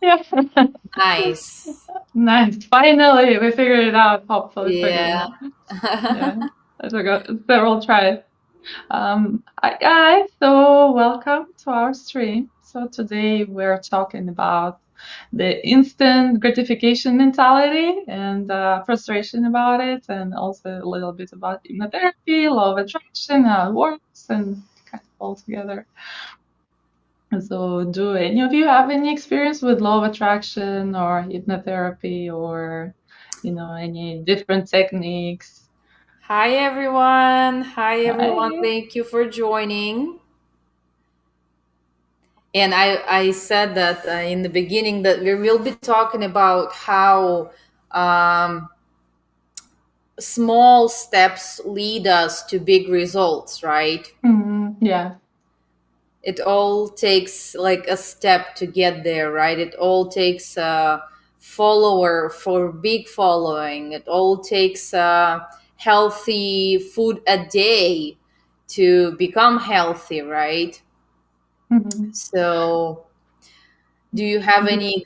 Yeah. Nice. Nice. Finally, we figured it out, hopefully Yeah. together. Yeah. I took several tries. Hi guys, so welcome to our stream. So today we're talking about the instant gratification mentality and frustration about it, and also a little bit about hypnotherapy, law of attraction, how it works, and kind of all together. So, do any of you have any experience with law of attraction or hypnotherapy or, any different techniques? Hi, everyone. Hi, everyone. Hi. Thank you for joining. And I said that in the beginning that we will be talking about how um, small steps lead us to big results, right? Yeah. It all takes like a step to get there, right? It all takes a follower for big following. It all takes healthy food a day to become healthy, right? Mhm. So do you have any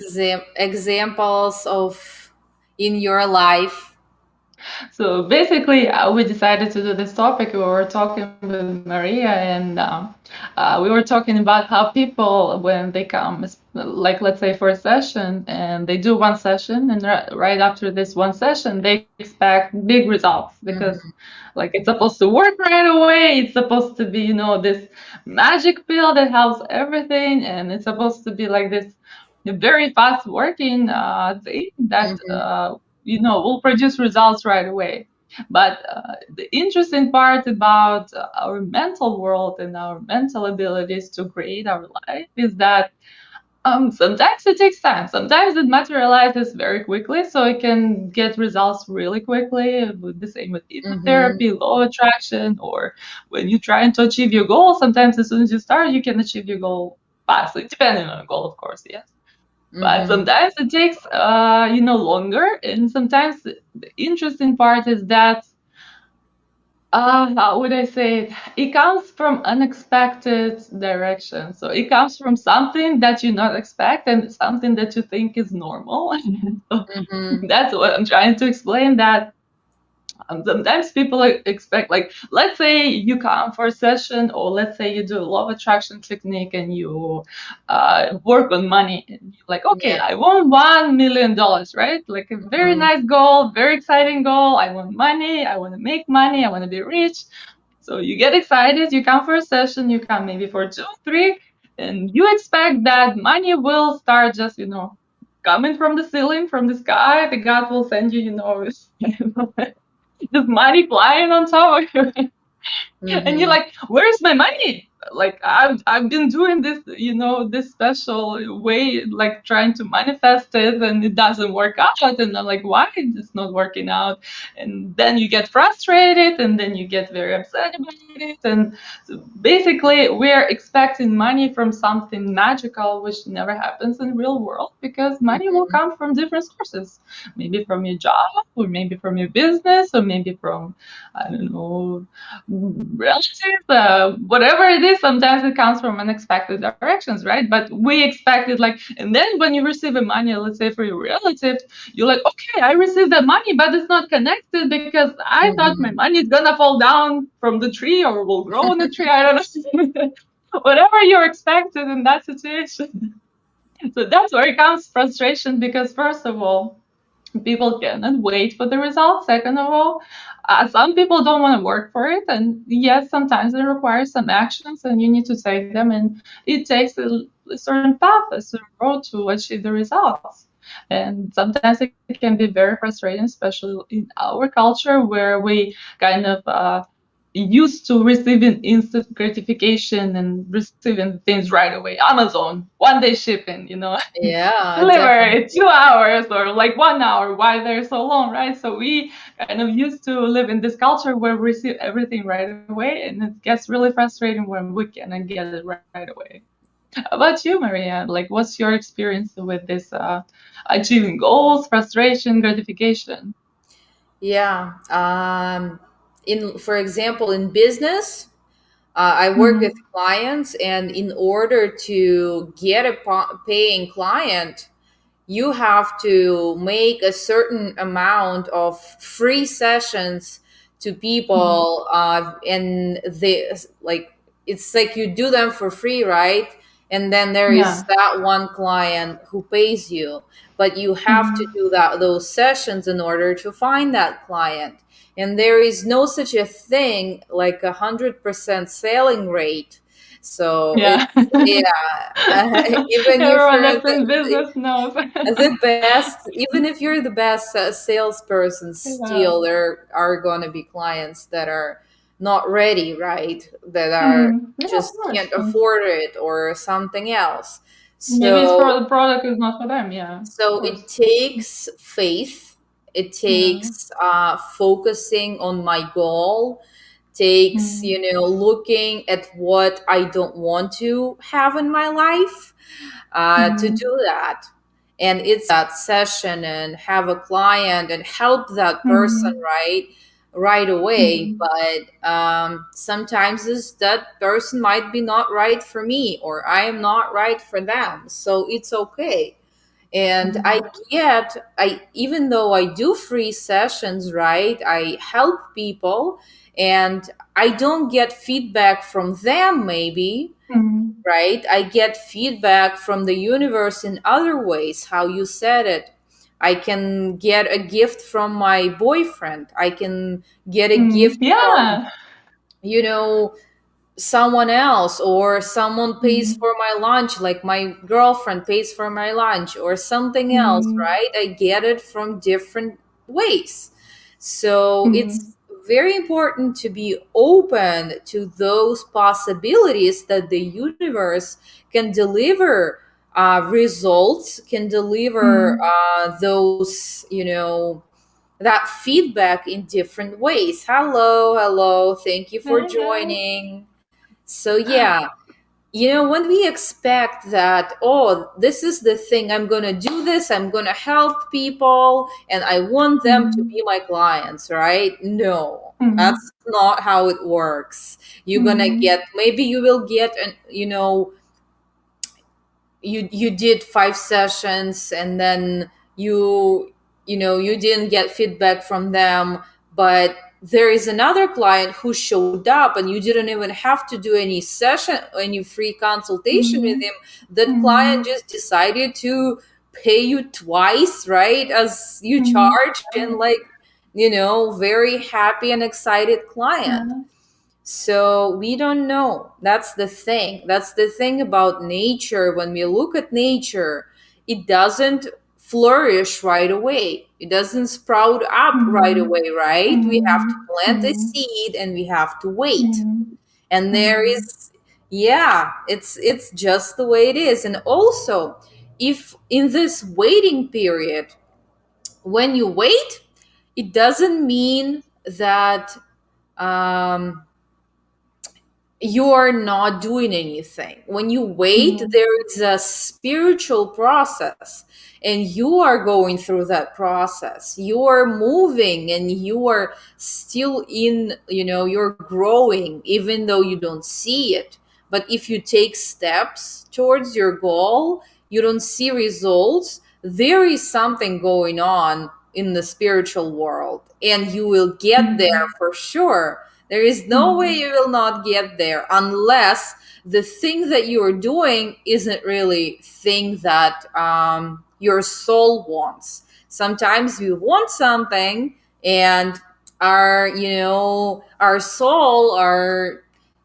examples of in your life? So basically, we decided to do this topic. We were talking with Maria, and we were talking about how people, when they come, like let's say for a session, and they do one session, and right after this one session, they expect big results because, Mhm. like, it's supposed to work right away. It's supposed to be, this magic pill that helps everything, and it's supposed to be like this very fast working thing that Mhm. will produce results right away. But the interesting part about our mental world and our mental abilities to create our life is that sometimes it takes time. Sometimes it materializes very quickly, so it can get results really quickly. With the same with Mhm. hypnotherapy, law of attraction, or when you're trying to achieve your goal. Sometimes as soon as you start, you can achieve your goal fastly, depending on the goal, of course. Yes, but Mhm. sometimes it takes longer, and sometimes the interesting part is that how would I say it? It comes from unexpected direction. So it comes from something that you not expect and something that you think is normal. So Mhm. that's what I'm trying to explain, that sometimes people expect, like, let's say you come for a session, or let's say you do a law of attraction technique and you work on money. And you're like, okay, Yeah. I want $1 million, right? Like a very Mhm. nice goal, very exciting goal. I want money. I want to make money. I want to be rich. So you get excited. You come for a session. You come maybe for two, three, and you expect that money will start just, coming from the ceiling, from the sky. The God will send you, just money flying on top of you. And you're Mhm. like, where's my money? Like, I've been doing this, this special way, like trying to manifest it, and it doesn't work out. And I'm like, why is this not working out? And then you get frustrated, and then you get very upset about it. And so basically, we're expecting money from something magical, which never happens in real world, because money will Mhm. come from different sources. Maybe from your job, or maybe from your business, or maybe from, I don't know, relatives, whatever it is. Sometimes it comes from unexpected directions, right? But we expect it, like, and then when you receive a money, let's say for your relative, you're like, okay, I received that money, but it's not connected because I thought my Mhm. money is gonna fall down from the tree or will grow on the tree. I don't know. Whatever you're expected in that situation. So that's where it comes frustration, because first of all, people cannot wait for the results. Second of all, some people don't want to work for it, and yes, sometimes it requires some actions, and you need to take them, and it takes a certain path, a certain road to achieve the results. And sometimes it can be very frustrating, especially in our culture where we kind of used to receiving instant gratification and receiving things right away. Amazon, one day shipping, Yeah, deliver in definitely. 2 hours or like 1 hour. Why they're so long, right? So we kind of used to live in this culture where we receive everything right away, and it gets really frustrating when we cannot get it right away. How about you, Maria? Like, what's your experience with this achieving goals, frustration, gratification? Yeah. In for example, in business, I work with Mm-hmm. clients, and in order to get a paying client, you have to make a certain amount of free sessions to Mm-hmm. people, and they like, it's like you do them for free, right? And then there is Yeah. that one client who pays you, but you have to Mm-hmm. do those sessions in order to find that client. And there is no such a thing like 100% selling rate. So Yeah. it's, yeah, even if Everyone you're that's in business knows. the best, even if you're the best salesperson, Yeah. still there are going to be clients that are not ready, right? That are Mm-hmm. Yeah, of just course. can't afford it or something else. Maybe it's for So the product is not for them. Yeah, of so it course. takes faith, it Yeah. takes focusing on my goal, takes, Mm-hmm. looking at what I don't want to have in my life, to Mm-hmm. do that. And it's that session and have a client and help that person, Mm-hmm. right away. Mm-hmm. But sometimes that person might be not right for me, or I am not right for them, so it's okay. And I even though I do free sessions, right, I help people, and I don't get feedback from them, maybe, Mm-hmm. right? I get feedback from the universe in other ways, how you said it. I can get a gift from my boyfriend. I can get a Mm-hmm. gift from, Yeah. you know, someone else, or someone pays Mm-hmm. for my lunch, like my girlfriend pays for my lunch, or something else, Mm-hmm. right? I get it from different ways. So Mm-hmm. it's very important to be open to those possibilities that the universe can deliver results, can deliver Mm-hmm. those, that feedback in different ways. Hello, hello, thank you for Hi guys. joining. So, yeah, when we expect that, oh, this is the thing, I'm going to do this, I'm going to help people, and I want them to Mm-hmm. be my clients, right? No, Mm-hmm. that's not how it works. You're going to Mm-hmm. get, maybe you will get, you did 5 sessions, and then you didn't get feedback from them, but there is another client who showed up, and you didn't even have to do any session, any free consultation with Mm-hmm. him. That client Mm-hmm. just decided to pay you twice, right, as you Mm-hmm. charged, and like, very happy and excited client. Yeah. So we don't know. That's the thing. That's the thing about nature. When we look at nature, it doesn't flourish right away. It doesn't sprout up right Mm-hmm. away, right? We have to Mm-hmm. plant a Mm-hmm. seed, and we have to wait. Mm-hmm. And there Mm-hmm. is, yeah, it's just the way it is. And also, if in this waiting period, when you wait, it doesn't mean that um you are not doing anything. When you wait, Mm-hmm. there is a spiritual process, and you are going through that process. You are moving, and you are still you're growing, even though you don't see it. But if you take steps towards your goal, you don't see results, there is something going on in the spiritual world, and you will get there Mm-hmm. for sure. There is no way Mm-hmm. you will not get there, unless the thing that you are doing isn't really thing that your soul wants. Sometimes we want something, and our soul, our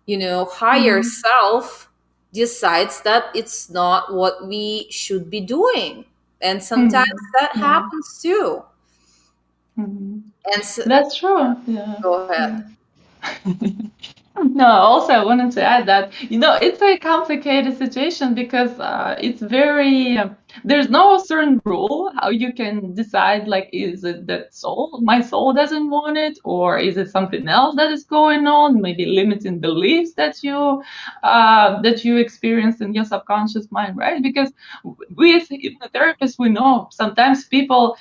higher Mm-hmm. self decides that it's not what we should be doing, and sometimes Mm-hmm. that Yeah. happens too. Mm-hmm. And so, That's true. Yeah. go ahead. Yeah. No, also I wanted to add that it's a complicated situation because it's very there's no certain rule how you can decide, like, is it that my soul doesn't want it, or is it something else that is going on, maybe limiting beliefs that you experience in your subconscious mind, right? Because we as hypnotherapists, we know sometimes people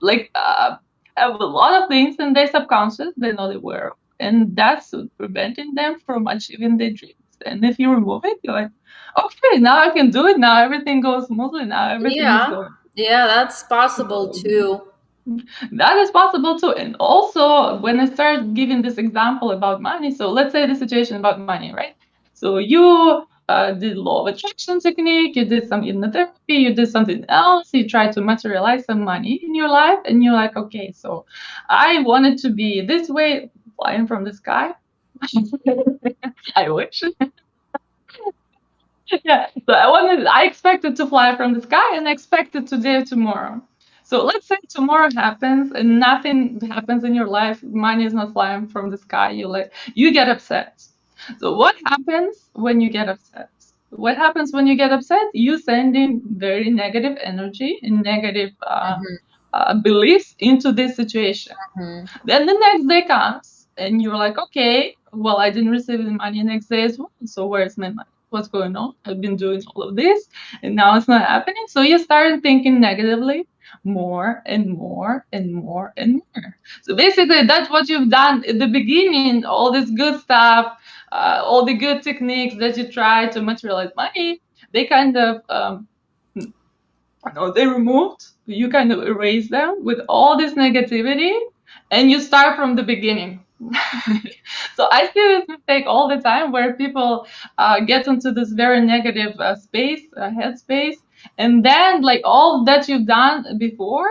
like have a lot of things in their subconscious they're not aware of. and that's preventing them from achieving their dreams. And if you remove it, you're like, okay, now I can do it. Now everything goes smoothly. Now everything is Yeah. going. Yeah, that's possible So too. that is possible too. And also, when I start giving this example about money, so let's say the situation about money, right? So you did law of attraction technique, you did some hypnotherapy, you did something else, you try to materialize some money in your life, and you're like, okay, so I want it to be this way, flying from the sky. I wish. Yeah. So I expected to fly from the sky and I expected today or tomorrow. So let's say tomorrow happens and nothing happens in your life. Money is not flying from the sky. You get upset. So what happens when you get upset? What happens when you get upset? You send in very negative energy and negative Hmm. beliefs into this situation. Hmm. Then the next day comes, and you're like, okay, well, I didn't receive the money next day as well. So where's my money? What's going on? I've been doing all of this, and now it's not happening. So you start thinking negatively more and more and more and more. So basically, that's what you've done at the beginning. All this good stuff, all the good techniques that you try to materialize money, they kind of no, they removed. You kind of erase them with all this negativity, and you start from the beginning. So I see this mistake all the time where people get into this very negative space, headspace, and then like all that you've done before,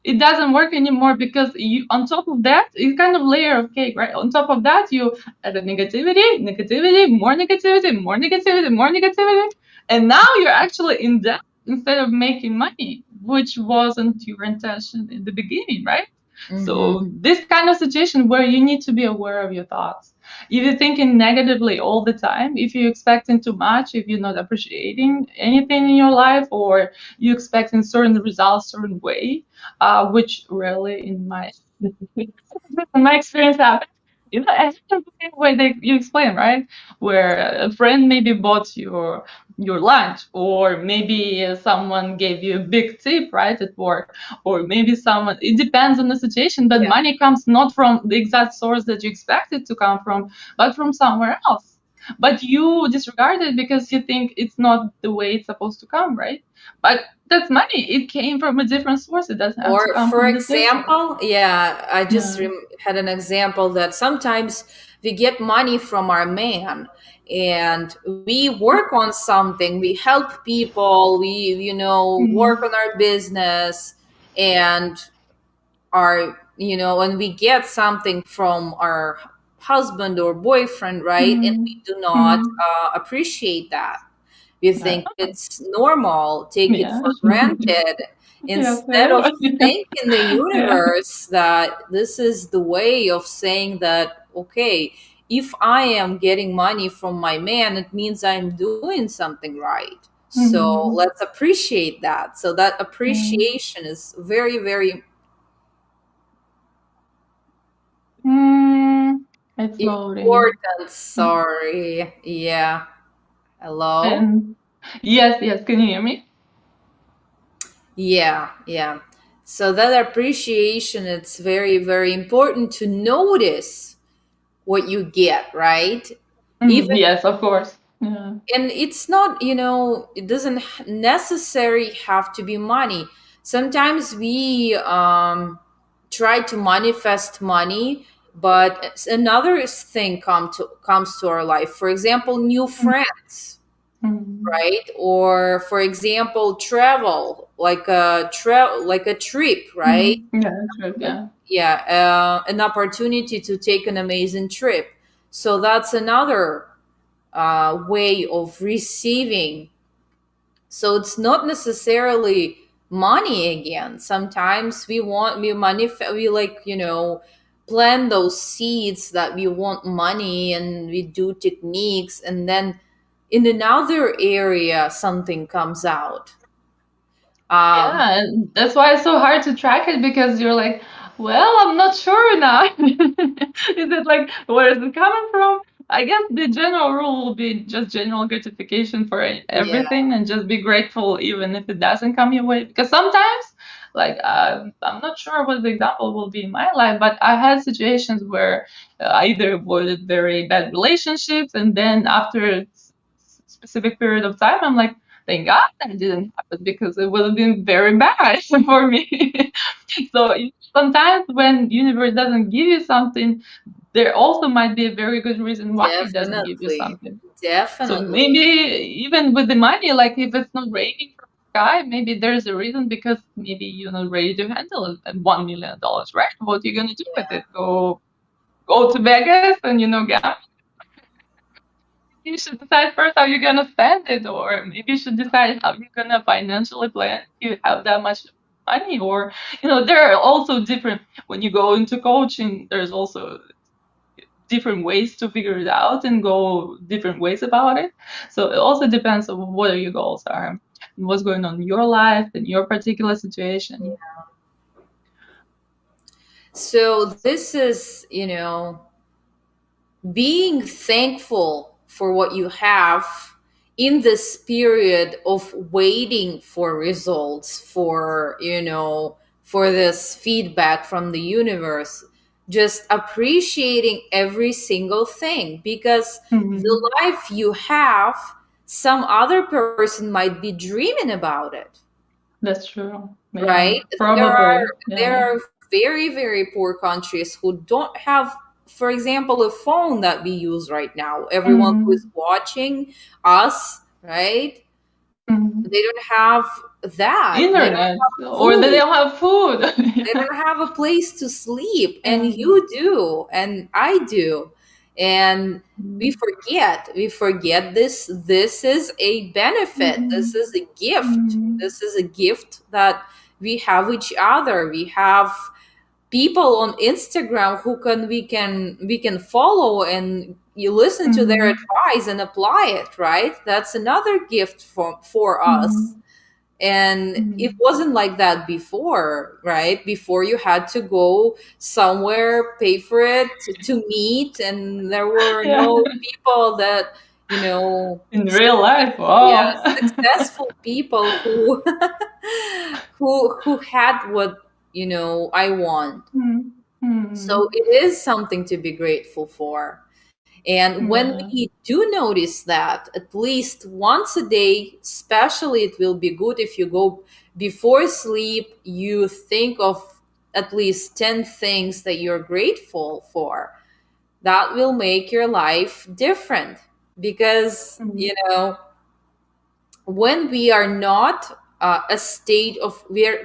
it doesn't work anymore because you, on top of that, it's kind of layer of cake, right? On top of that, you add a negativity, negativity, more negativity, more negativity, more negativity, and now you're actually in debt instead of making money, which wasn't your intention in the beginning, right? Hmm. So this kind of situation where you need to be aware of your thoughts. If you're thinking negatively all the time, if you're expecting too much, if you're not appreciating anything in your life, or you're expecting certain results certain way, which rarely in my experience happens. You know, I the same way that you explain, right? Where a friend maybe bought your lunch, or maybe someone gave you a big tip, right, at work, or maybe someone. It depends on the situation, but Yeah. money comes not from the exact source that you expect it to come from, but from somewhere else. But you disregard it because you think it's not the way it's supposed to come, right? But that's money. It came from a different source. It doesn't have to Or, come for from the same source. example, yeah, I just Yeah. had an example that sometimes we get money from our man and we work on something, we help people, we, work Mm-hmm. on our business, and when we get something from our husband or boyfriend, right, and we do not Mm-hmm. appreciate that. We think Uh, it's normal, take it yeah. for granted, Yes, instead I of do. thanking the Yeah. universe that this is the way of saying that, okay, if I am getting money from my man, it means I'm doing something right. So Mm-hmm. let's appreciate that. So that Mm. appreciation is very, very Mm. It's loading. important. Sorry. Yeah. Hello? And yes, yes. Can you hear me? Yeah, yeah. So that appreciation, it's very, very important to notice what you get, right? Even, Yes, of course. Yeah. and it's not, it doesn't necessarily have to be money. Sometimes we try to manifest money, but another thing comes to our life. For example, new friends, Mm-hmm. right? Or, for example, travel, like a trip, right? Mm-hmm. Yeah, true. Yeah. Yeah, an opportunity to take an amazing trip. So that's another way of receiving. So it's not necessarily money again. Sometimes we like, plant those seeds that we want money, and we do techniques, and then in another area something comes out. Um, Yeah, and that's why it's so hard to track it because you're like, well, I'm not sure now. Is it like, where is it coming from? I guess the general rule will be just general gratification for yeah. everything and just be grateful even if it doesn't come your way. Because sometimes Like I'm not sure what the example will be in my life, but I had situations where I either avoided very bad relationships, and then after specific period of time, I'm like, thank God that didn't happen because it would have been very bad for me. So sometimes when universe doesn't give you something, there also might be a very good reason why it doesn't give you Definitely. something. So maybe Definitely. even with the money, like if it's not raining from the sky, maybe there's a reason because maybe you're not ready to handle $1 million, right? What are you gonna do with it? Go to Vegas and gamble? You should decide first how you're gonna spend it, or maybe you should decide how you're gonna financially plan if you have that much money. Or there are also different when you go into coaching. There's also different ways to figure it out and go different ways about it. So it also depends on what your goals are and what's going on in your life and your particular situation. So this is, being thankful for what you have in this period of waiting for results, for this feedback from the universe, just appreciating every single thing, because Hmm. the life you have, some other person might be dreaming about it, That's true. Yeah, right? there are probably. there Yeah. are very, very poor countries who don't have, for example, a phone that we use right now. Everyone who is Hmm. watching us, right, Hmm. they don't have that. They don't Internet, have or they food. don't have food. They Yeah. don't have a place to sleep, and Yeah. you do, and I do. And Hmm. we forget this is a benefit, this Hmm. is a gift, Hmm. this is a gift that we have each other. We have people on Instagram who we can follow, and you listen to their Hmm. advice and apply it, right? That's another gift for us. Hmm. And it Hmm. wasn't like that before, right? Before, you had to go somewhere, pay for it to meet, and there were Yeah. no people that, you know In real life, yeah, wow. successful people who who had what, I want. Hmm. So Hmm. it is something to be grateful for. And when Yeah. we do notice that at least once a day, especially, it will be good if you go before sleep, you think of at least 10 things that you're grateful for. That will make your life different, because, Hmm. when we are not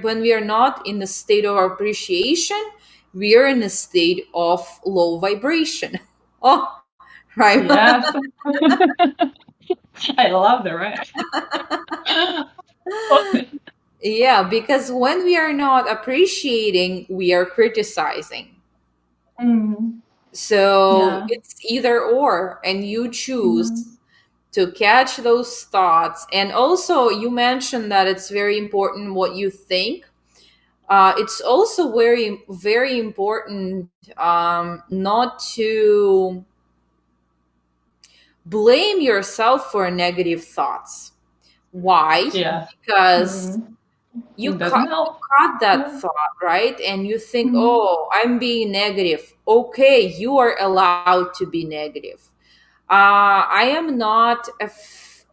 when we are not in a state of appreciation, we are in a state of low vibration. Oh, right. Yes. I love the right. Yeah, because when we are not appreciating, we are criticizing. Mm. So Yeah. it's either or, and you Mm. choose to catch those thoughts. And also, you mentioned that it's very important what you think. It's also very, very important, not to blame yourself for negative thoughts. Why? Yeah. Because Mm. you It doesn't you help. caught that Yeah. thought, right? And you think, Mm. oh, I'm being negative. Okay, you are allowed to be negative. I am not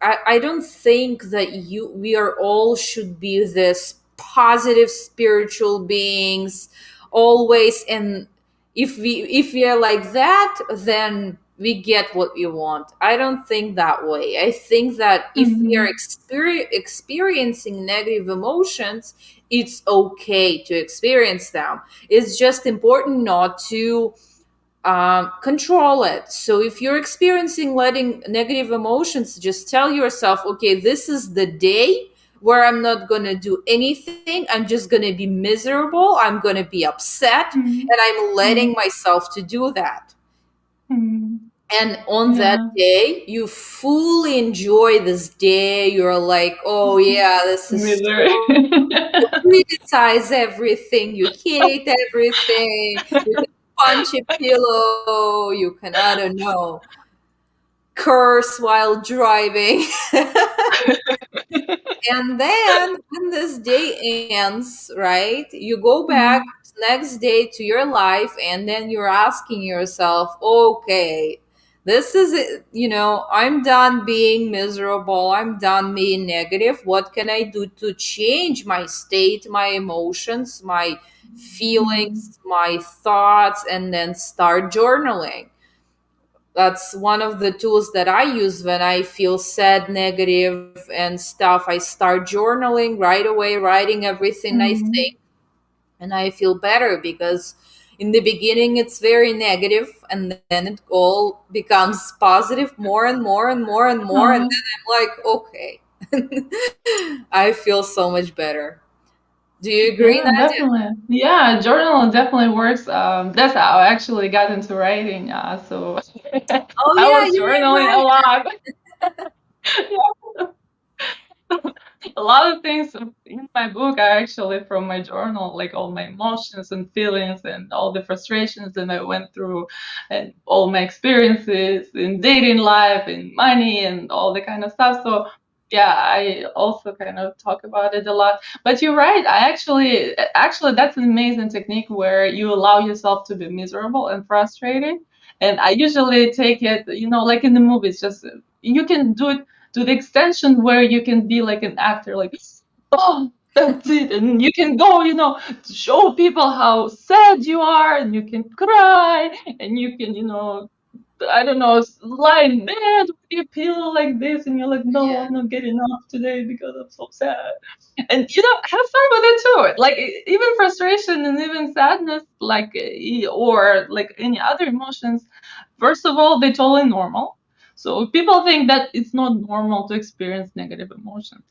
I don't think that we are all should be this positive spiritual beings always. And if we are like that, then we get what we want. I don't think that way. I think that if we are Mm. experiencing negative emotions, it's okay to experience them. It's just important not to control it. So if you're experiencing letting negative emotions, just tell yourself, okay, this is the day where I'm not going to do anything. I'm just going to be miserable. I'm going to be upset, Mm. and I'm letting Mm. myself to do that. Mm. And on that Yeah. day, you fully enjoy this day. You're like, oh yeah, this is Misery. so, you criticize everything, you hate everything, you can punch a pillow, you can, I don't know, curse while driving. And then when this day ends, right, you go back Mhm. next day to your life, and then you're asking yourself, okay, this is it, I'm done being miserable. I'm done being negative. What can I do to change my state, my emotions, my Mhm. feelings, my thoughts, and then start journaling. That's one of the tools that I use when I feel sad, negative, and stuff. I start journaling right away, writing everything I Mhm. think, and I feel better because in the beginning it's very negative, and then it all becomes positive more and more and more and more. And Uh, then I'm like, okay, I feel so much better. Do you agree, yeah, Nadia? definitely. Yeah, journal definitely works. That's how I actually got into writing. So Oh, I yeah, was you were journaling a right. lot. A lot of things in my book are actually from my journal, like all my emotions and feelings and all the frustrations that I went through and all my experiences in dating life and money and all the kind of stuff. So yeah, I also kind of talk about it a lot. But you're right. I actually that's an amazing technique where you allow yourself to be miserable and frustrated. And I usually take it, like in the movies, just you can do it to the extension where you can be like an actor, like, oh, that's it. And you can go, to show people how sad you are, and you can cry, and you can, I don't know, lie in bed with your pillow like this, and you're like, no, Yeah. I'm not getting up today because I'm so sad. And, have fun with it too. Like, even frustration and even sadness, like, or like any other emotions, first of all, they're totally normal. So people think that it's not normal to experience negative emotions.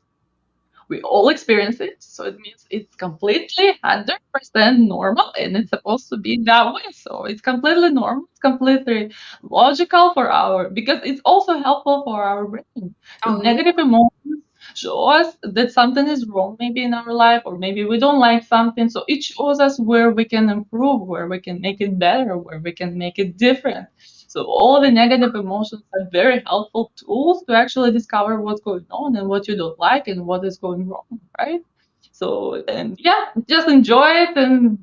We all experience it, so it means it's completely 100% normal, and it's supposed to be that way. So it's completely normal, it's completely logical for our, because it's also helpful for our brain. Because Oh, yeah. negative emotions show us that something is wrong maybe in our life, or maybe we don't like something. So it shows us where we can improve, where we can make it better, where we can make it different. So all the negative emotions are very helpful tools to actually discover what's going on and what you don't like and what is going wrong, right? So, and yeah, just enjoy it, and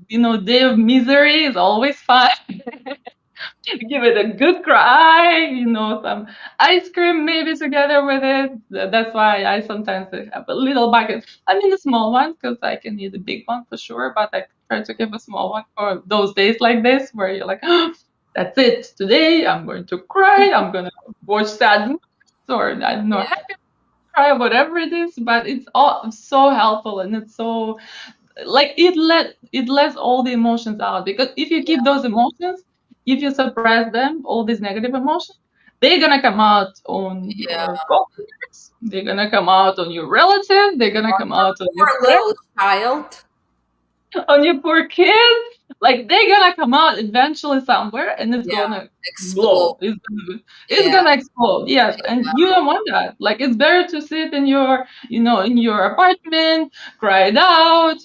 day of misery is always fun. Give it a good cry, some ice cream maybe together with it. That's why I sometimes have a little bucket. I mean, a small one because I can eat a big one for sure, but I try to give a small one for those days like this where you're like, oh, that's it. Today I'm going to cry. I'm going to watch sad movies, or I don't know, Yeah. happy cry, whatever it is. But it's all so helpful, and it's so, like, it lets all the emotions out, because if you keep those emotions, if you suppress them, all these negative emotions, they're gonna come out on Yeah. your coworkers, they're gonna come out on your relative, they're gonna come out on your Poor friends, little child. on your poor kids. Like, they're gonna come out eventually somewhere, and it's Yeah. gonna Explode. blow. It's Yeah. gonna explode. Yes, and you don't want that. Like, it's better to sit in your, in your apartment, cry it out,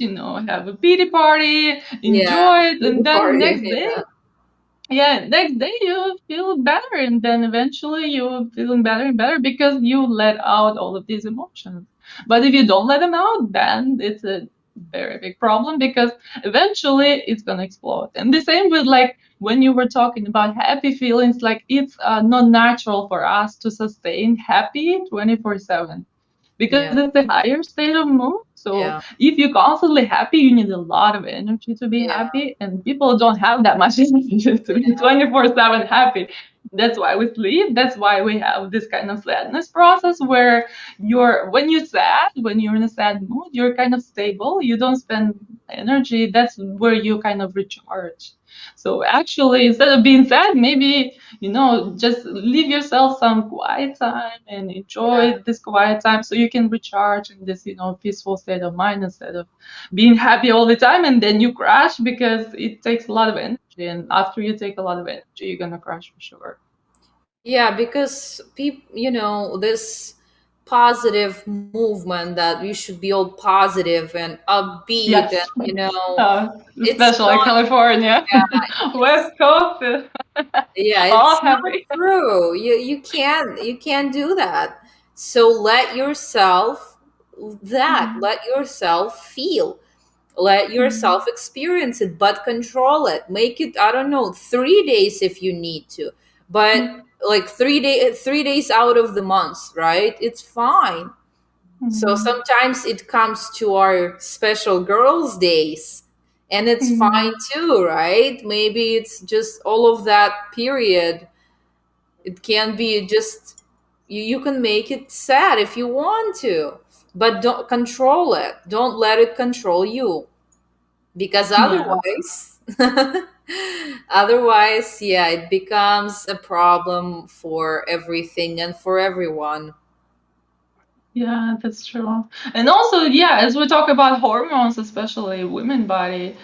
have a pity party, Yeah. enjoy it, The and then party. next day, Yeah. yeah, next day you feel better, and then eventually you're feeling better and better because you let out all of these emotions. But if you don't let them out, then it's a very big problem, because eventually it's gonna explode. And the same with, like, when you were talking about happy feelings, like, it's not natural for us to sustain happy 24/7, because Yeah. it's a higher state of mood. So Yeah. if you're constantly happy, you need a lot of energy to be Yeah. happy, and people don't have that much energy to be 24/7 happy. That's why we sleep. That's why we have this kind of sadness process where when you're sad, when you're in a sad mood, you're kind of stable. You don't spend energy. That's where you kind of recharge. So actually, instead of being sad, maybe, just leave yourself some quiet time and Yeah. enjoy this quiet time, so you can recharge in this, peaceful state of mind, instead of being happy all the time, and then you crash because it takes a lot of energy. And after you take a lot of energy, you're gonna crash for sure. Yeah, because people, this positive movement that we should be all positive and upbeat, and Yes. it's Especially not. California, It's, West Coast, yeah, all it's not happy. true. You can't do that. So let yourself that. Mm-hmm. Let yourself feel, let yourself experience it, but control it. Make it, I don't know, 3 days if you need to, but like 3 days out of the month, right? It's fine. So Mm-hmm. sometimes it comes to our special girls days, and it's fine Mm-hmm. too, right? Maybe it's just all of that period. It can be just, you can make it sad if you want to, but don't control it. Don't let it control you, because Yeah. otherwise otherwise, yeah, it becomes a problem for everything and for everyone. Yeah, that's true. And also, yeah, as we talk about hormones, especially women body,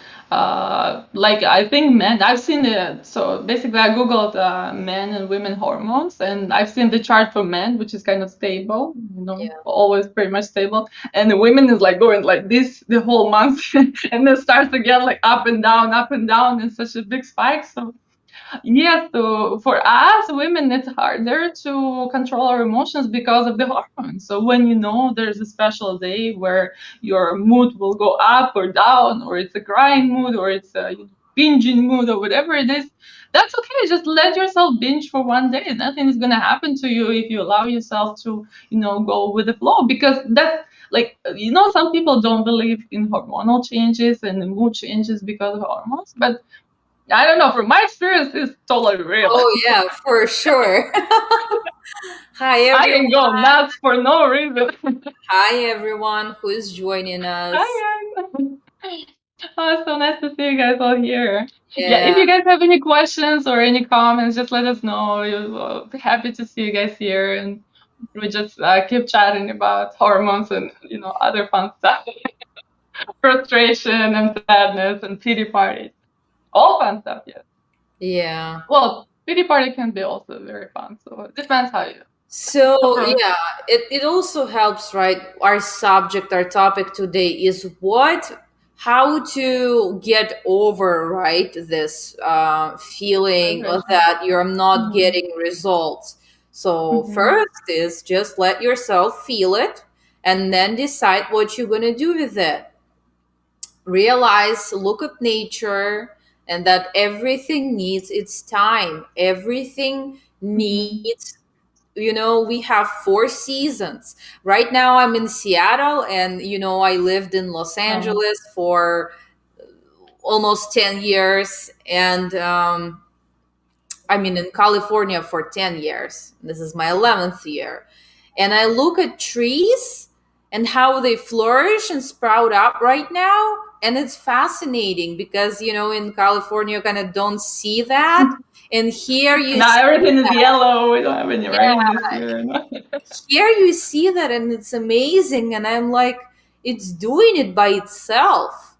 like I think men, I've seen it. So basically, I googled men and women hormones, and I've seen the chart for men, which is kind of stable, Yeah. always pretty much stable, and the women is like going like this the whole month, and then starts to get like up and down, and such a big spike. So yes, so for us women, it's harder to control our emotions because of the hormones. So when there's a special day where your mood will go up or down, or it's a crying mood, or it's a binging mood, or whatever it is, that's okay. Just let yourself binge for one day. Nothing is gonna happen to you if you allow yourself to, go with the flow. Because that's like, some people don't believe in hormonal changes and the mood changes because of hormones, but I don't know. From my experience, it's totally real. Oh yeah, for sure. Hi I everyone. can go nuts for no reason. Hi everyone who is joining us. Hi guys. Oh, it's so nice to see you guys all here. Yeah, if Yeah, you guys have any questions or any comments, just let us know. We'll be happy to see you guys here, and we just keep chatting about hormones and other fun stuff, frustration and sadness and pity parties, all fun stuff. Yes. yeah. Well, pity party can be also very fun. So it depends how you So approach. yeah, it also helps, right? Our subject, our topic today is how to get over, right, this feeling of Frustration. that you're not Mhm. getting results. So Mhm. first is just let yourself feel it, and then decide what you're gonna do with it. Realize, look at nature, and that everything needs its time. Everything Mhm. needs, we have 4 seasons. Right now I'm in Seattle, and I lived in Los Oh. Angeles for almost 10 years, and I mean in California for 10 years. This is my 11th year. And I look at trees and how they flourish and sprout up right now. And it's fascinating because, in California, you kind of don't see that. And here you Now see everything is that. yellow. We don't have any Yeah, rain this year. here you see that, and it's amazing. And I'm like, it's doing it by itself.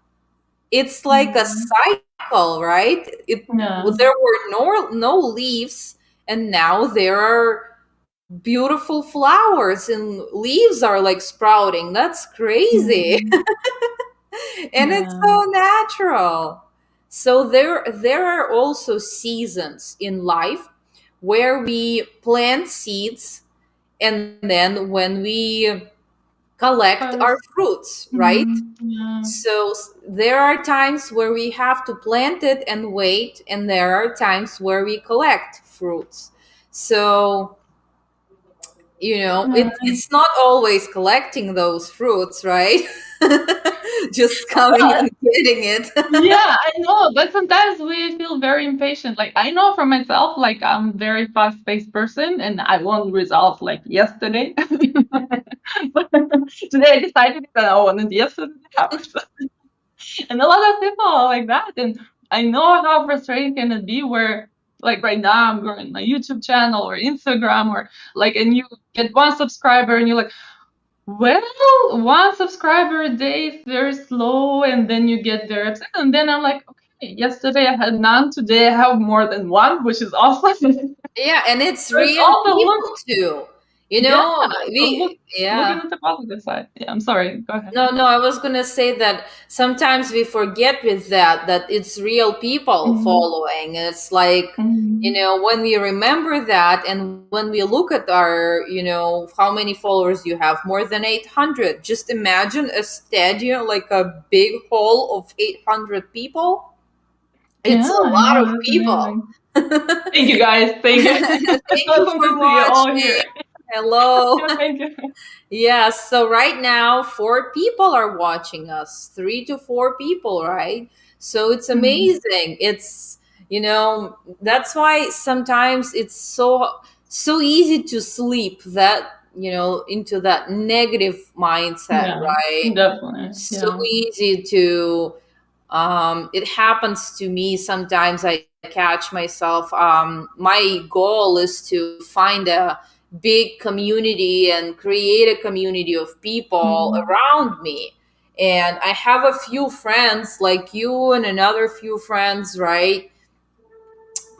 It's like a Mhm. cycle, right? Yeah. There were no leaves, and now there are beautiful flowers, and leaves are like sprouting. That's crazy. Mhm. And it's Yeah. so natural. So there are also seasons in life where we plant seeds, and then when we collect our First. fruits, right? Mhm. Yeah. So there are times where we have to plant it and wait, and there are times where we collect fruits. So, Yeah. it's not always collecting those fruits, right? Just coming Well, and getting it. yeah, I know, but sometimes we feel very impatient. Like I know for myself, like I'm a very fast-paced person, and I want results like yesterday. But today I decided that I wanted yesterday. And a lot of people are like that. And I know how frustrating can it be where like right now I'm growing my YouTube channel or Instagram or like and you get one subscriber and you're like, well, one subscriber a day is very slow and then you get very upset. And then I'm like, okay, yesterday I had none, today I have more than one, which is awesome. So Yeah, and it's it's real also look, people too. yeah, so looking Yeah. at the positive side. Yeah, I'm sorry, go ahead. No, no, I was gonna say that sometimes we forget with that it's real people Hmm. following. It's like, Hmm. when we remember that, and when we look at our, how many followers you have, more than 800, just imagine a stadium, like a big hall of 800 people. It's Yeah, a I lot know. of That's people. amazing. Thank you, guys. Thank you. It's Thank you awesome for to see you all watching. here. Hello. Yeah, thank you. Yes, so right now, 4 people are watching us, 3 to 4 people, right? So it's Mhm. amazing. That's why sometimes it's so easy to sleep that, into that negative mindset, Yeah, right? definitely. So Yeah. easy to it happens to me sometimes. I catch myself. My goal is to find a big community and create a community of people Mhm. around me. And I have a few friends like you and another few friends, right?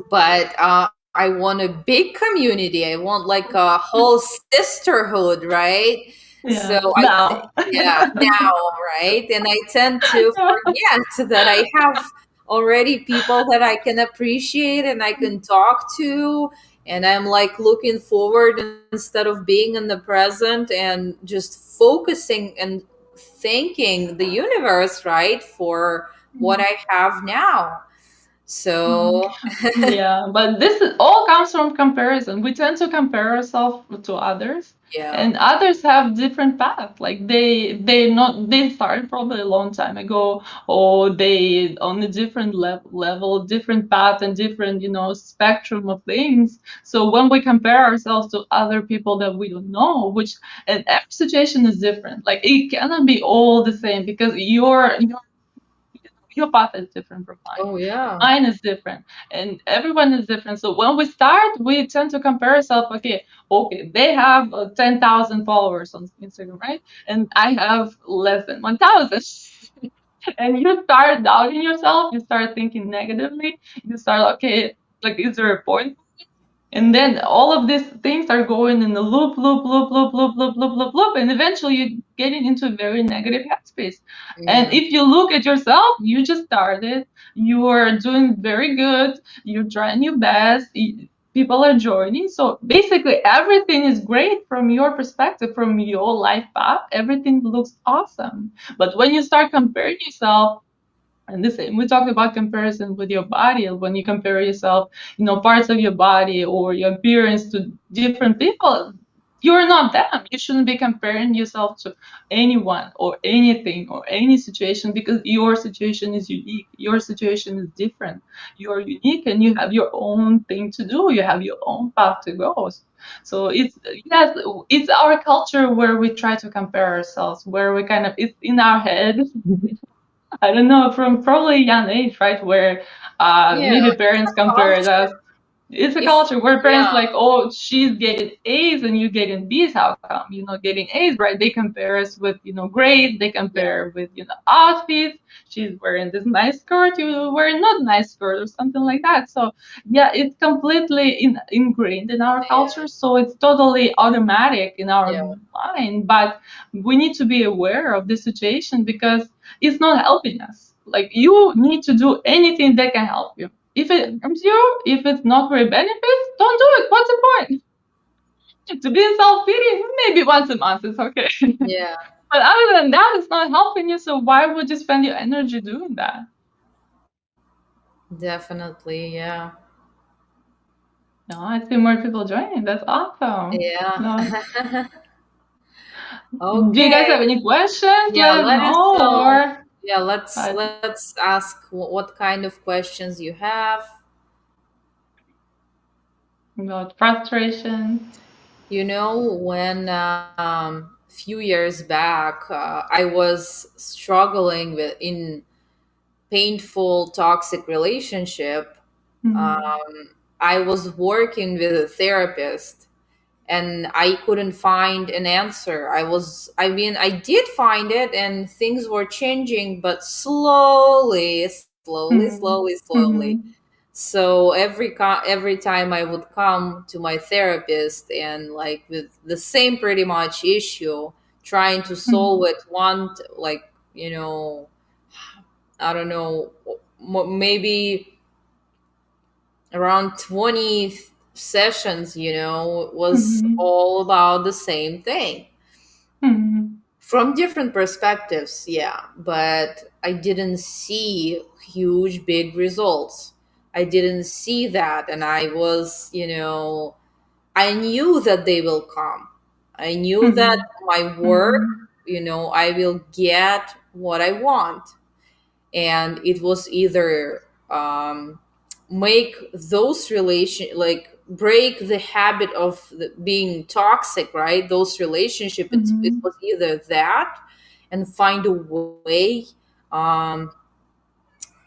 But I want a big community. I want like a whole sisterhood, right? So Yeah. Now. yeah, now, right? And I tend to Yeah. forget that I have already people that I can appreciate and I can talk to. And I'm like looking forward instead of being in the present and just focusing and thanking the universe, right, for what I have now. Mhm. So, Yeah, but this all comes from comparison. We tend to compare ourselves to others, yeah. and others have different paths. Like they started probably a long time ago, or they on a different level, different path, and different spectrum of things. So when we compare ourselves to other people that we don't know, which and every situation is different. Like it cannot be all the same because your path is different from mine. Oh, yeah. Mine is different, and everyone is different. So when we start, we tend to compare ourselves. Okay, they have 10,000 followers on Instagram, right? And I have less than 1,000. And you start doubting yourself. You start thinking negatively. You start, okay, like, is there a point? And then all of these things are going in a loop, loop, loop, loop, loop, loop, loop, loop, loop, and eventually you're getting into a very negative headspace. And Yeah. if you look at yourself, you just started, you are doing very good, you're trying your best, people are joining. So basically, everything is great from your perspective, from your life path. Everything looks awesome. But when you start comparing yourself, and the same, we talked about comparison with your body. When you compare yourself, parts of your body or your appearance to different people, you're not them. You shouldn't be comparing yourself to anyone or anything or any situation because your situation is unique. Your situation is different. You're unique and you have your own thing to do. You have your own path to go. So yes, it's our culture where we try to compare ourselves, where we kind of it's in our head. I don't know, from probably a young age, right? Where Yeah. maybe parents It's a compared culture. us. It's a If, culture where yeah. parents like, oh, she's getting A's and you getting B's. How come? Getting A's, right? They compare us with, grades. They Yeah. compare with, outfits. She's wearing this nice skirt. You wearing not nice skirt or something like that. So yeah, it's completely ingrained in our Yeah. culture. So it's totally automatic in our Yeah. mind. But we need to be aware of the situation because it's not helping us. Like you need to do anything that can help you. If it harms you, if it's not for your benefits, don't do it. What's the point? To be in self pity, maybe once a month is okay. Yeah. But other than that, it's not helping you. So why would you spend your energy doing that? Definitely. Yeah. No, I see more people joining. That's awesome. No, Yeah. do you guys Okay. have any questions? Yeah. Let us Let us. know. Or Yeah. Let's uh, let's ask what kind of questions you have. about frustration. When few years back, I was struggling with in painful toxic relationship. Mm-hmm. um, I was working with a therapist and I couldn't find an answer. I did find it and things were changing, but slowly, slowly, slowly, slowly. Mm-hmm. So every time I would come to my therapist and like with the same pretty much issue, trying to solve Mm-hmm. it like, you know, I don't know, maybe around 20 sessions, was Mhm. all about the same thing Mhm. from different perspectives, yeah, but I didn't see huge big results. I didn't see that, and I knew that they will come. I knew that Mhm. my work, Mhm. I will get what I want. And it was either make those relation like break the habit of being toxic, right? Those relationship, it Mhm. was either that and find a way um,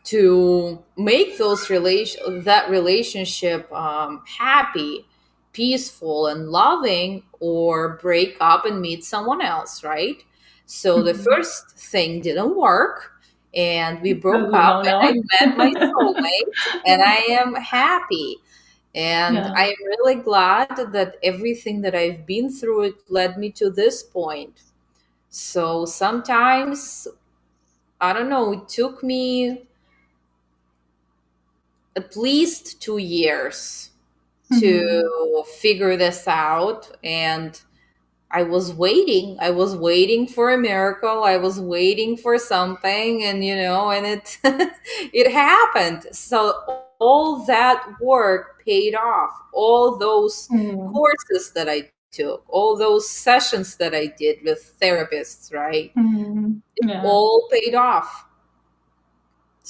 to make that relationship happy, peaceful, and loving, or break up and meet someone else, right? So the Mhm. first thing didn't work, and we That's broke a up, no and I no. met my soulmate, and I am happy. And Yeah. I am really glad that everything that I've been through, it led me to this point. So sometimes, I don't know, it took me at least 2 years Mhm. to figure this out. And I was waiting for a miracle. I was waiting for something, and and it it happened. So all that work paid off. All those Mhm. courses that I took, all those sessions that I did with therapists, right? Mhm. Yeah. All paid off.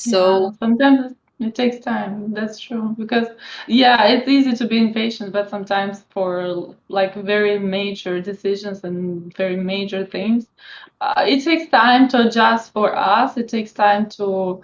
Yeah, So sometimes it takes time. That's true. Because, yeah, it's easy to be impatient, but sometimes for like very major decisions and very major things, it takes time to adjust for us. It takes time to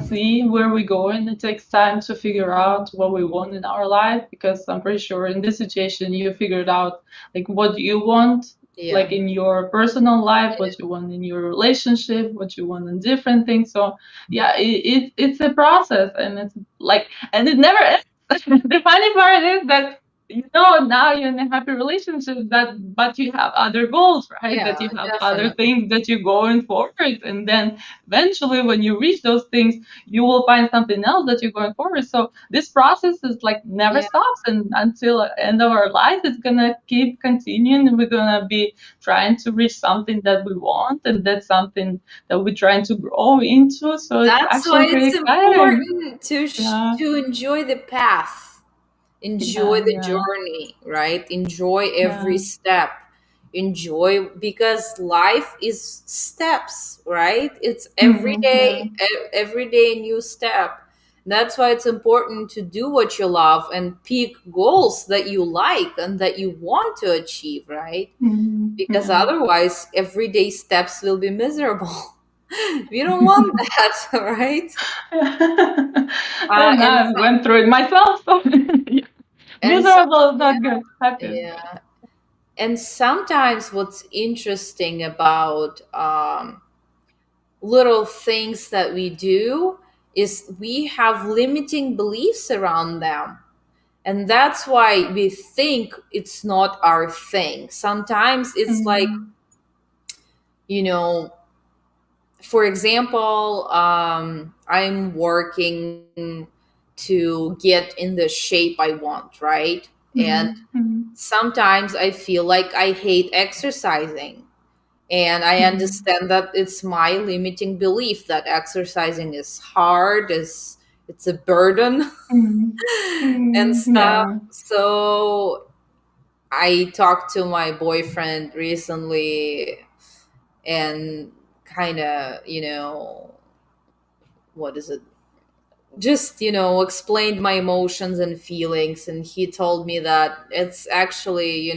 see where we're going. It takes time to figure out what we want in our life. Because I'm pretty sure in this situation, you figured out like what you want, yeah. like in your personal life, what you want in your relationship, what you want in different things. So yeah, it's a process, and it's like, and it never ends. The funny part is that now you're in a happy relationship, but you have other goals, right? That Yeah, you have other definitely. things that you're going forward, and then eventually when you reach those things, you will find something else that you're going forward. So this process is like never Yeah, stops, and until the end of our life, it's gonna keep continuing, and we're gonna be trying to reach something that we want, and that's something that we're trying to grow into. So it's that's why actually pretty it's exciting. important Yeah, to enjoy the path, enjoy yeah, the yeah, journey, right? Enjoy every yeah. step. Enjoy, because life is steps, right? It's Yeah. every day a new step. That's why it's important to do what you love and pick goals that you like and that you want to achieve, right? Because Yeah. otherwise everyday steps will be miserable. We don't want that, right? And And I went through it myself. So yeah. and some Miserable is yeah, not good. Happy is good. yeah. And sometimes what's interesting about little things that we do is we have limiting beliefs around them. And that's why we think it's not our thing. Sometimes it's like, Mm, you know, for example, I'm working to get in the shape I want, right? And mm, sometimes I feel like I hate exercising. And I mm, understand that it's my limiting belief that exercising is hard, is it's a burden mm, and stuff. yeah. So I talked to my boyfriend recently and kind of, what is it? Just, explained my emotions and feelings. And he told me that it's actually,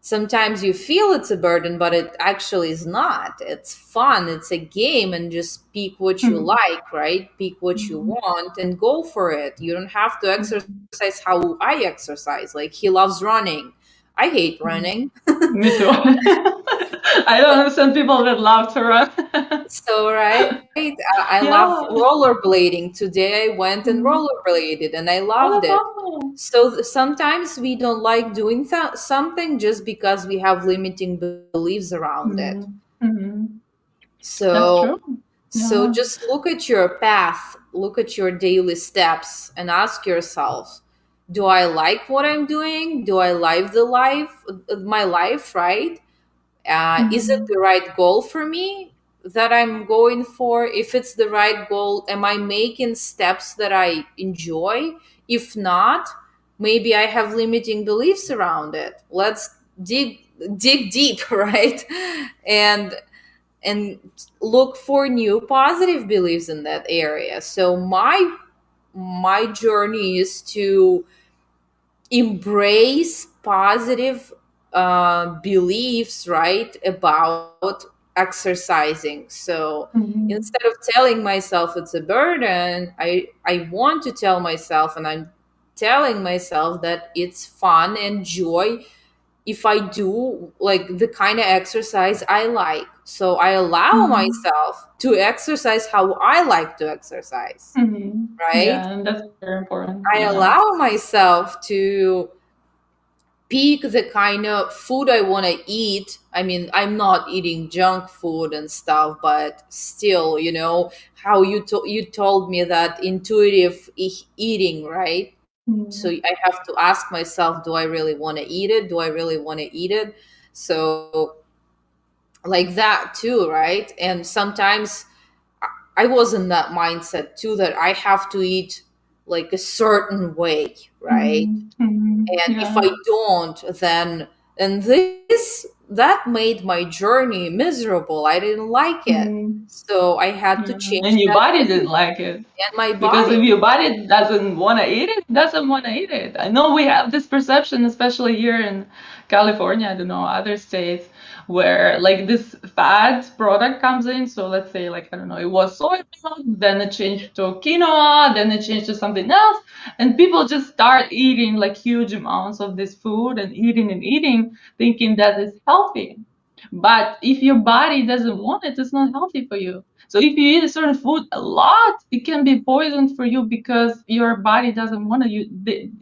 sometimes you feel it's a burden, but it actually is not. It's fun, it's a game, and just pick what you Mm, like, right? Pick what you mm, want and go for it. You don't have to exercise mm, how I exercise. Like, he loves running. I hate mm. running. Me too. I don't understand people that love to run. So, right, I love Yeah. rollerblading. Today I went and Mm. rollerbladed and I Oh, loved that's it. awesome. So sometimes we don't like doing something just because we have limiting beliefs around it. Mm, mm. That's So true. so Yeah. just look at your path. look at your daily steps and ask yourself, do I like what I'm doing? Do I live the life, my life, right? Is it Mhm. the right goal for me that I'm going for? If it's the right goal, am I making steps that I enjoy? If not, maybe I have limiting beliefs around it. Let's dig deep, right? and and look for new positive beliefs in that area. So my journey is to embrace positive beliefs, right, about exercising. So Mhm. instead of telling myself it's a burden, I want to tell myself, and I'm telling myself that it's fun and joy if I do like the kind of exercise I like. So I allow Mhm. myself to exercise how I like to exercise, Mhm. right? Yeah, and that's very important. I Yeah. allow myself to pick the kind of food I want to eat. I mean, I'm not eating junk food and stuff, but still, how you told me that intuitive eating, right? So Mhm. I have to ask myself, do I really want to eat it? Do I really want to eat it? So like that too, right? And sometimes I was in that mindset too, that I have to eat like a certain way, right? Mhm. Mhm. And if Yeah. I don't, then and this that made my journey miserable. I didn't like it, Mhm. so I had to Yeah. change And your that body didn't behavior. like it. And my Because body, if your body doesn't want to eat it, doesn't want to eat it. I know we have this perception, especially here in California, I don't know, other states, where like this fat product comes in. So let's say, like, I don't know, it was soy milk, then it changed to quinoa, then it changed to something else. And people just start eating like huge amounts of this food and eating, thinking that it's healthy. But if your body doesn't want it, it's not healthy for you. So if you eat a certain food a lot, it can be poison for you because your body doesn't want to.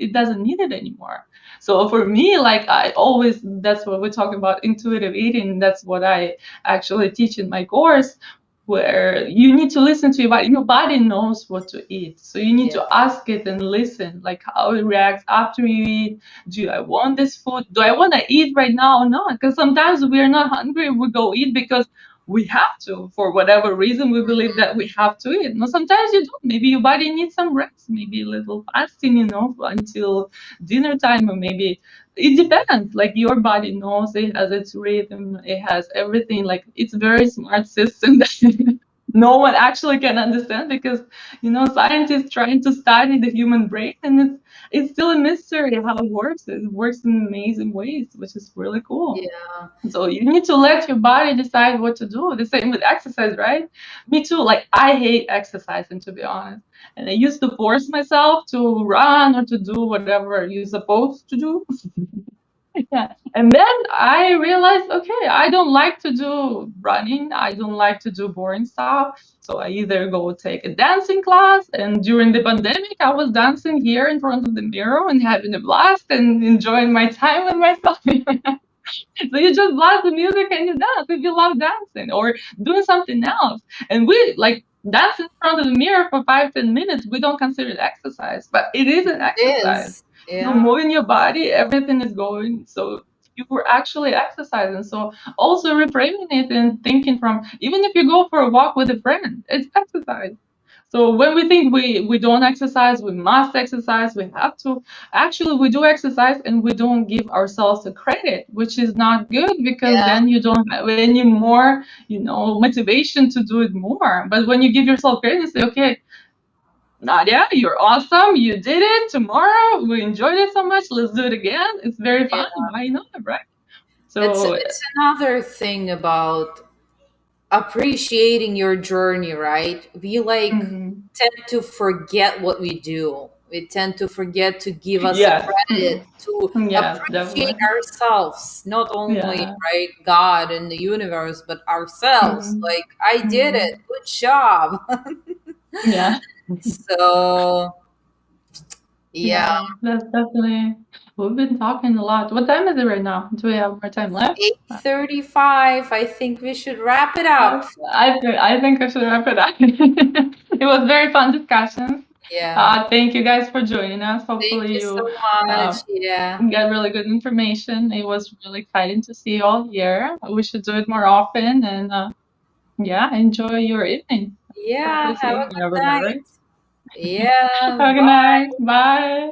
It doesn't need it anymore. So for me, like I always, that's what we're talking about intuitive eating. That's what I actually teach in my course, where you need to listen to your body. Your body knows what to eat, so you need yeah, to ask it and listen, like how it reacts after you eat. Do I want this food? Do I want to eat right now or not? Because sometimes we are not hungry, we go eat because we have to, for whatever reason we believe that we have to eat. No, sometimes you don't. Maybe your body needs some rest, maybe a little fasting, until dinner time, or maybe it depends. Like your body knows, it has its rhythm, it has everything. Like it's a very smart system that no one actually can understand, because scientists trying to study the human brain, and it's still a mystery how it works. It works in amazing ways, which is really cool. yeah, So you need to let your body decide what to do. The same with exercise, right? Me too. Like I hate exercising, to be honest. And I used to force myself to run or to do whatever you're supposed to do. Yeah. And then I realized, okay, I don't like to do running. I don't like to do boring stuff. So I either go take a dancing class, and during the pandemic, I was dancing here in front of the mirror and having a blast and enjoying my time with myself. So you just blast the music and you dance if you love dancing or doing something else. And we like dance in front of the mirror for 5-10 minutes. We don't consider it exercise, but it is an it exercise. is. Yeah, Moving your body, everything is going. So you were actually exercising. So also reframing it and thinking from, even if you go for a walk with a friend, it's exercise. So when we think we don't exercise, we must exercise, we have to. Actually, we do exercise and we don't give ourselves the credit, which is not good, because yeah, then you don't have any more, motivation to do it more. But when you give yourself credit and say, okay, Nadia, you're awesome, you did it. Tomorrow, we enjoyed it so much. Let's do it again. It's very yeah. fun. Why not, right? It's So, it's another thing about appreciating your journey, right? We like mhm. tend to forget what we do. We tend to forget to give us a Yes, credit, to yes, appreciate definitely. ourselves, not only Yeah. right God and the universe, but ourselves. Mhm. Like I did it. Mhm. Good job. Yeah. So yeah, Yeah, that's definitely. We've been talking a lot. What time is it right now? Do we have more time left? 8:35. I think we should wrap it up. I think I should wrap it up. It was very fun discussion. Yeah. Thank you guys for joining us. Thank Hopefully you so you much. uh, Yeah. get really good information. It was really exciting to see you all here. We should do it more often and yeah, enjoy your evening. Yeah. Hopefully see Have you a again over good there, night. right? Yeah. Have a good Bye. night. Bye.